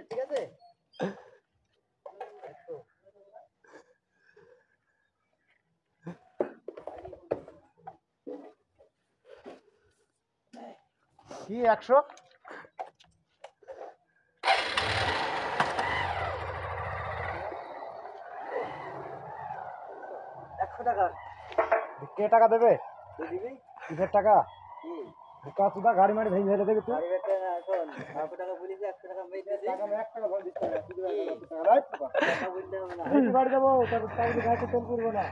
ঠিক আছে কি 100 টাকা কে টাকা দেবে কিসের টাকা কাকুদা গাড়ি মারি ভেঙে ফেলে দেবে তুই টাকা বলিস 100 টাকা টাকা 1 টাকা ভর দিতে বাড়ি যাবো তারপর টাকা গাড়িতে তেল করবো না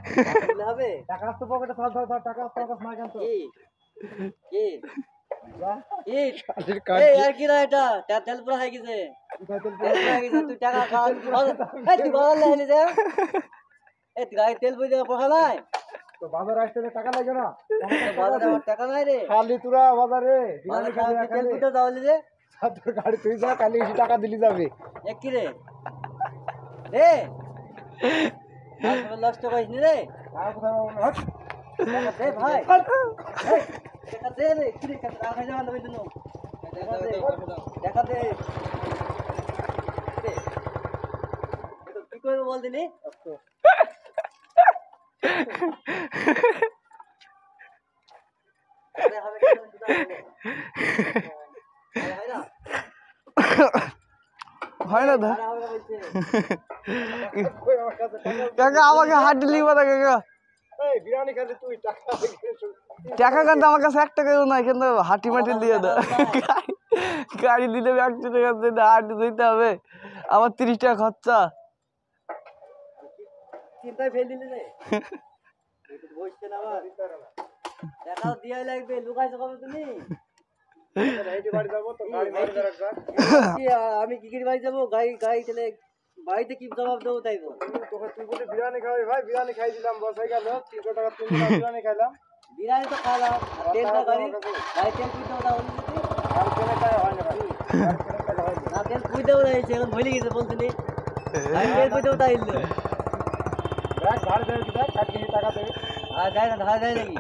হবে টাকা আসতো পকেটে ধর টাকা আসতো না কেন তো কি কি না এটা তেল পুরো হয়ে গেছে তুই টাকা তুই বাজার লাইনি যা এই গাড়ি তেল বই দেওয়া পড়া নাই তো বাজার আসতে টাকা লাগে না বাজারে টাকা নাই রে খালি তুরা বাজারে বিরিয়ানি খালি তেল পুতে যাওলি রে তোর গাড়ি তুই যা খালি এসে টাকা দিলি যাবে এক কি রে রে আর লস তো কইনি রে আর কোথাও হট দে ভাই টাকা দে রে কি রে টাকা খাই যাওয়া লাগবে দিনো টাকা দে তো কি কইবো বল দিনি হয় না কাকা আমাকে হাত দিলি কথা কাকা টাকা কিন্তু আমার কাছে 1 টাকাও নাই কিন্তু হাঁটি মাটি দিয়ে দাও গাড়ি দিলে 100 টাকা দিতে হাঁটি দিতে হবে আমার 30 টাকা খরচা চিন্তায় ফেল দিলি রে বসছে না আবার টাকা দিয়াই লাগবে লুকাইছো কবে তুমি আমি কি বাড়ি যাবো গাড়ি চলে বাড়িতে কি জবাব দেবো তাই তুই বলে বিরিয়ানি খাবি ভাই বিরিয়ানি খাই দিলাম বস হয়ে গেল 300 টাকা বিরিয়ানি খাইলাম বিরিয়ানি তো খাইলাম তেল না গাড়ি তেল পুই দেবো তাহলে না তেল পুই দেবো এখন ভুলে গেছে বলছিলি তেল পুই দেবো তাই ভাড়া দেবে টাকা দেবে আর যায় না ধারা যায় নাকি